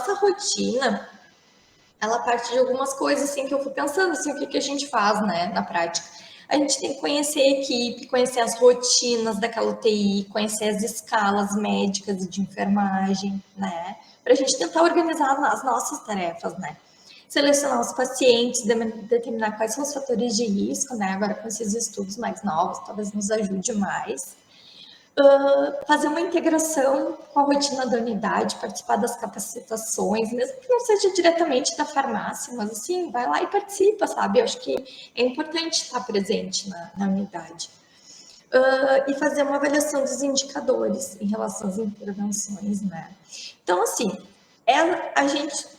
nossa rotina, ela parte de algumas coisas, assim, que eu fui pensando, assim, o que a gente faz, né, na prática. A gente tem que conhecer a equipe, conhecer as rotinas daquela UTI, conhecer as escalas médicas e de enfermagem, né, para a gente tentar organizar as nossas tarefas, né. Selecionar os pacientes, determinar quais são os fatores de risco, né, agora com esses estudos mais novos, talvez nos ajude mais. Fazer uma integração com a rotina da unidade, participar das capacitações, mesmo que não seja diretamente da farmácia, mas assim, vai lá e participa, sabe? Eu acho que é importante estar presente na unidade. E fazer uma avaliação dos indicadores em relação às intervenções, né? Então, assim, a gente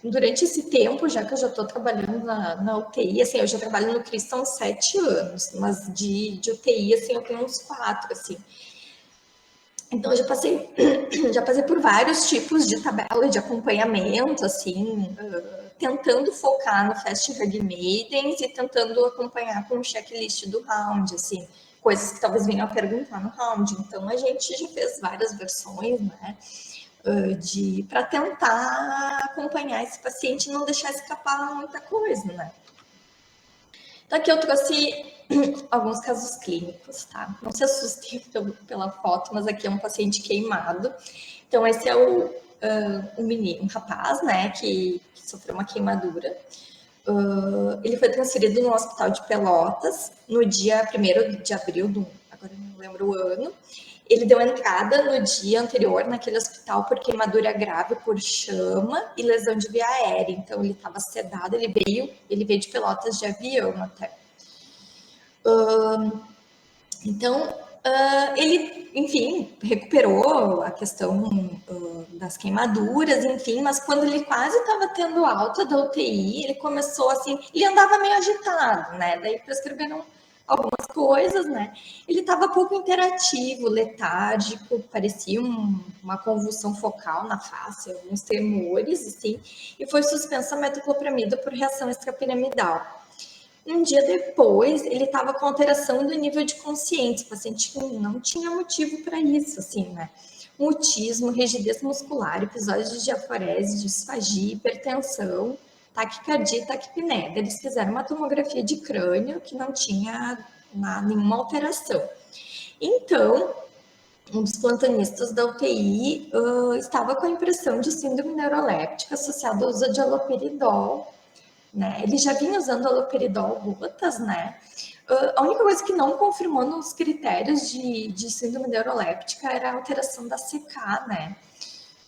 durante esse tempo, já que eu já estou trabalhando na UTI, assim, eu já trabalho no CRIS há 7 anos, mas de UTI, assim, eu tenho uns 4, assim. Então, eu já passei por vários tipos de tabela de acompanhamento, assim, tentando focar no Fast Hug Maidens e tentando acompanhar com o checklist do round, assim, coisas que talvez venham a perguntar no round. Então, a gente já fez várias versões, né, para tentar acompanhar esse paciente e não deixar escapar muita coisa, né. Então, aqui eu trouxe alguns casos clínicos, tá? Não se assustem pela foto, mas aqui é um paciente queimado. Então, esse é um menino, um rapaz, né, que sofreu uma queimadura. Ele foi transferido no hospital de Pelotas no dia 1º de abril, agora não lembro o ano. Ele deu entrada no dia anterior naquele hospital por queimadura grave por chama e lesão de via aérea. Então, ele estava sedado, ele veio de Pelotas de avião até. Então, ele, enfim, recuperou a questão das queimaduras, enfim, mas quando ele quase estava tendo alta da UTI, ele começou assim, ele andava meio agitado, né? Daí prescreveram algumas coisas, né? Ele estava pouco interativo, letárgico, parecia uma convulsão focal na face, alguns tremores, assim, e foi suspensa a metoclopramida por reação extrapiramidal. Um dia depois, ele estava com alteração do nível de consciência. O paciente não tinha motivo para isso, assim, né? Mutismo, rigidez muscular, episódios de diaforese, disfagia, hipertensão, taquicardia e taquipneia. Eles fizeram uma tomografia de crânio que não tinha nenhuma alteração. Então, um dos plantonistas da UTI estava com a impressão de síndrome neuroléptica associada ao uso de haloperidol, né? Ele já vinha usando haloperidol gotas, né? A única coisa que não confirmou nos critérios de síndrome neuroléptica era a alteração da CK, né?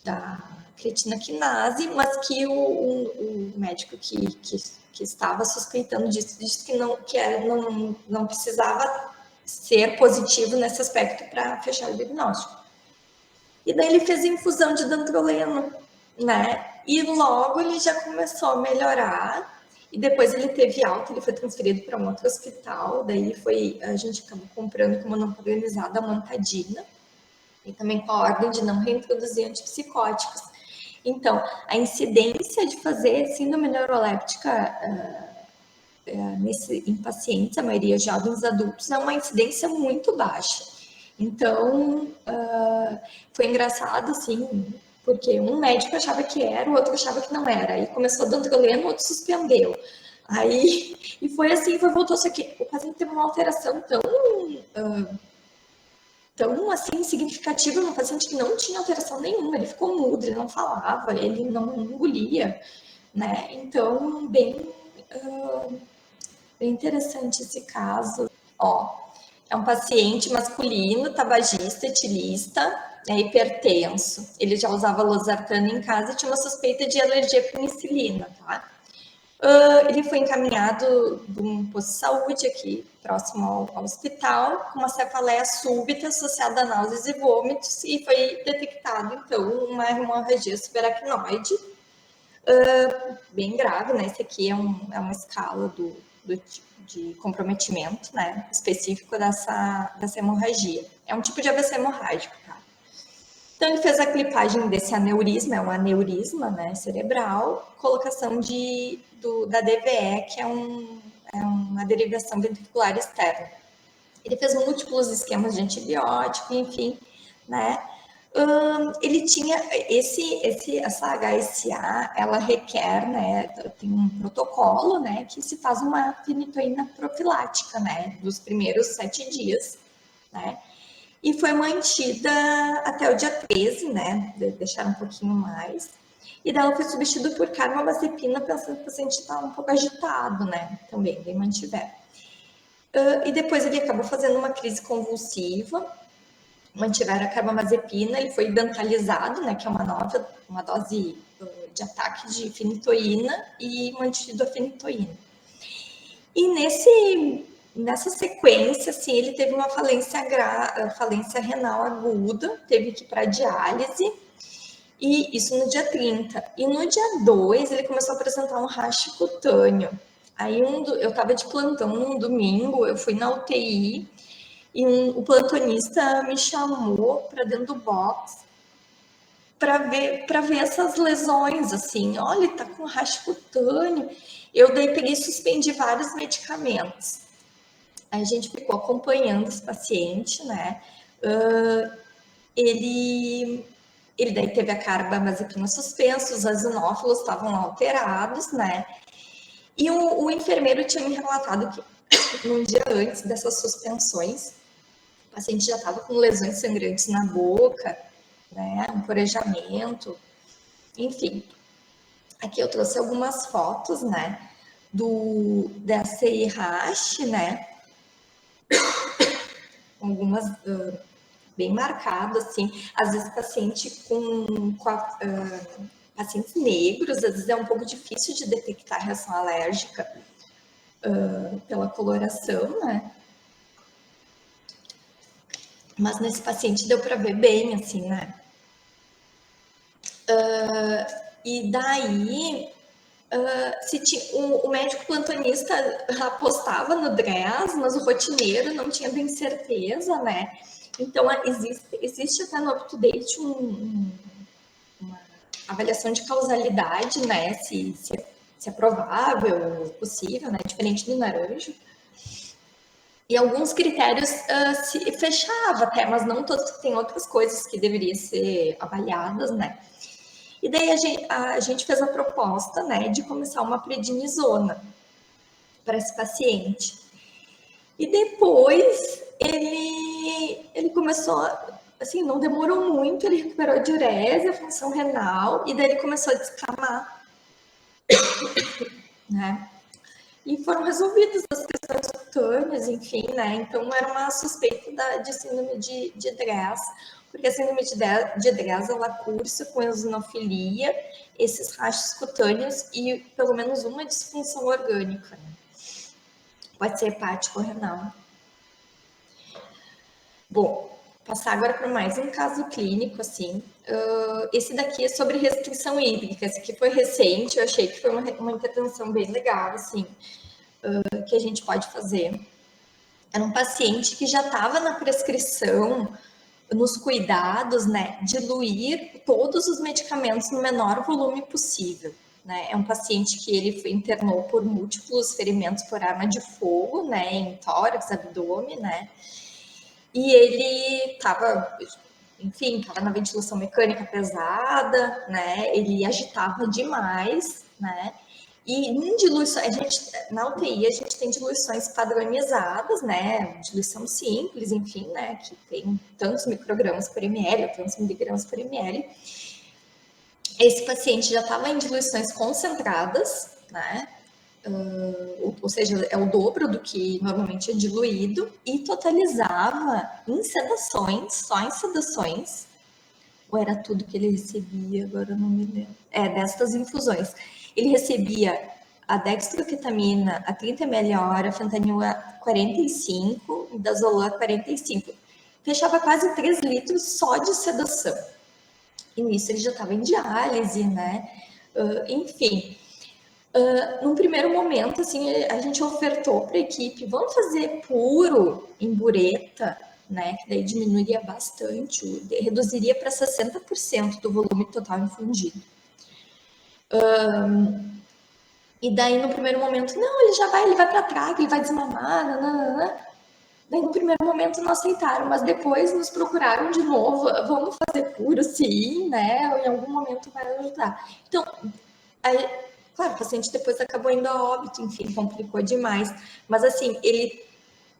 Da creatina quinase, mas que o médico que estava suspeitando disso disse que não precisava ser positivo nesse aspecto para fechar o diagnóstico. E daí ele fez infusão de dantroleno, né? E logo ele já começou a melhorar. E depois ele teve alta, ele foi transferido para um outro hospital. Daí a gente acabou comprando como não organizada a mantadina. E também com a ordem de não reintroduzir antipsicóticos. Então, a incidência de fazer síndrome neuroléptica em pacientes, a maioria jovens adultos, é uma incidência muito baixa. Então, foi engraçado, assim, porque um médico achava que era, o outro achava que não era. Aí começou dando dantroleno, o outro suspendeu. Aí, e foi assim, voltou, só que o paciente teve uma alteração tão assim, significativa no paciente que não tinha alteração nenhuma, ele ficou mudo, ele não falava, ele não engolia, né? Então, bem interessante esse caso. Ó, é um paciente masculino, tabagista, etilista, hipertenso. Ele já usava losartana em casa e tinha uma suspeita de alergia à penicilina, tá? Ele foi encaminhado de um posto de saúde aqui, próximo ao hospital, com uma cefaleia súbita associada a náuseas e vômitos, e foi detectado, então, uma hemorragia subaracnoide, bem grave, né? Esse aqui é uma escala de comprometimento, né? Específico dessa hemorragia. É um tipo de AVC hemorrágico, tá? Então, ele fez a clipagem desse aneurisma, é um aneurisma, né, cerebral, colocação da DVE, que é uma derivação ventricular externa. Ele fez múltiplos esquemas de antibiótico, enfim, né, Ele tinha essa HSA, ela requer, né, tem um protocolo, né, que se faz uma fenitoína profilática, né, dos primeiros 7 dias, né, e foi mantida até o dia 13, né, deixaram um pouquinho mais, e daí ela foi substituída por carbamazepina, pensando que o paciente estava um pouco agitado, né, também, bem mantiveram. E depois ele acabou fazendo uma crise convulsiva, mantiveram a carbamazepina, ele foi dentalizado, né, que é uma dose de ataque de fenitoína e mantido a fenitoína. E nessa sequência, assim, ele teve uma falência renal aguda, teve que ir para diálise, e isso no dia 30. E no dia 2, ele começou a apresentar um racho cutâneo. Aí eu estava de plantão num domingo, eu fui na UTI, e o plantonista me chamou para dentro do box para ver essas lesões, assim, olha, ele tá com racho cutâneo. Eu daí peguei e suspendi vários medicamentos. Aí a gente ficou acompanhando esse paciente, né? Ele daí teve a carbamazepina suspensa, os azinófilos estavam alterados, né? E o enfermeiro tinha me relatado que num dia antes dessas suspensões, o paciente já estava com lesões sangrantes na boca, né? Um porejamento, enfim. Aqui eu trouxe algumas fotos, né? Dessa IRASH, né? Algumas bem marcadas, assim. Às vezes pacientes negros, às vezes é um pouco difícil de detectar reação alérgica pela coloração, né? Mas nesse paciente deu para ver bem, assim, né? E daí, o médico plantonista apostava no DRES, mas o rotineiro não tinha bem certeza, né? Então, existe até no UpToDate uma avaliação de causalidade, né? Se é provável, possível, né? Diferente do naranjo. E alguns critérios se fechava até, mas não todos, tem outras coisas que deveriam ser avaliadas, né? E daí a gente fez a proposta, né, de começar uma prednisona para esse paciente. E depois ele começou, assim, não demorou muito, ele recuperou a diurese, a função renal, e daí ele começou a descamar, né? E foram resolvidas as questões cutâneas, enfim, né? Então era uma suspeita de síndrome de DRESS, porque a síndrome de DRESS ela cursa com eosinofilia, esses rachos cutâneos e pelo menos uma disfunção orgânica, né? Pode ser hepático ou renal. Bom, passar agora para mais um caso clínico, assim. Esse daqui é sobre restrição hídrica, esse aqui foi recente, eu achei que foi uma intervenção bem legal, assim, que a gente pode fazer. Era um paciente que já estava na prescrição, nos cuidados, né, diluir todos os medicamentos no menor volume possível. Né? É um paciente que ele internou por múltiplos ferimentos por arma de fogo, né, em tórax, abdômen, né, e ele estava, enfim, estava na ventilação mecânica pesada, né, ele agitava demais, né, e em diluições, na UTI a gente tem diluições padronizadas, né? Diluição simples, enfim, né? Que tem tantos microgramas por ml, tantos miligramas por ml. Esse paciente já estava em diluições concentradas, né? Ou seja, é o dobro do que normalmente é diluído, e totalizava em sedações, só em sedações, ou era tudo que ele recebia, agora eu não me lembro. Destas infusões. Ele recebia a dextroquetamina a 30 ml a hora, fentanil a 45, midazolam a 45. Fechava quase 3 litros só de sedação. E nisso ele já estava em diálise, né? Enfim. Num primeiro momento, assim, a gente ofertou para a equipe, vamos fazer puro em bureta, né, que daí diminuiria bastante, reduziria para 60% do volume total infundido. E daí, no primeiro momento, não, ele vai para traga, ele vai desmamar, nananana. Daí, no primeiro momento, não aceitaram, mas depois nos procuraram de novo. Vamos fazer puro, sim, né? Ou em algum momento vai ajudar. Então, aí, claro, o paciente depois acabou indo a óbito, enfim, complicou demais. Mas, assim, ele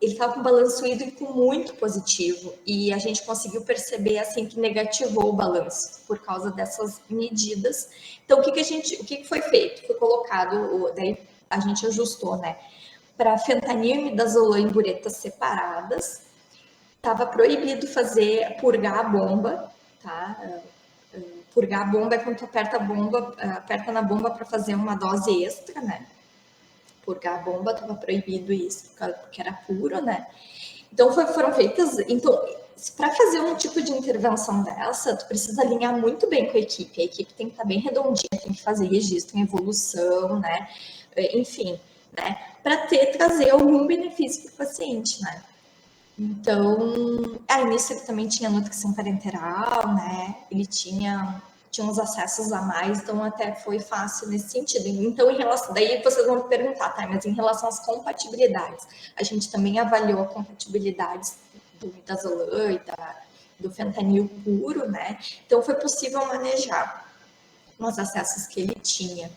estava com balanço hídrico muito positivo e a gente conseguiu perceber assim que negativou o balanço por causa dessas medidas. Então o que foi feito? Foi colocado, daí a gente ajustou, né? Para fentanil e midazolam em buretas separadas, estava proibido fazer purgar a bomba, tá? Purgar a bomba é quando tu aperta a bomba, aperta na bomba para fazer uma dose extra, né? Purgar a bomba estava proibido isso, porque era puro, né? Então foram feitas. Então, para fazer um tipo de intervenção dessa, tu precisa alinhar muito bem com a equipe. A equipe tem que estar bem redondinha, tem que fazer registro em evolução, né? Enfim, né? Para trazer algum benefício para o paciente, né? Então, aí nisso ele também tinha nutrição parenteral, né? Ele tinha uns acessos a mais, então até foi fácil nesse sentido. Então, em relação, daí vocês vão me perguntar, tá? Mas em relação às compatibilidades, a gente também avaliou a compatibilidade do midazolam e do fentanil puro, né? Então, foi possível manejar os acessos que ele tinha.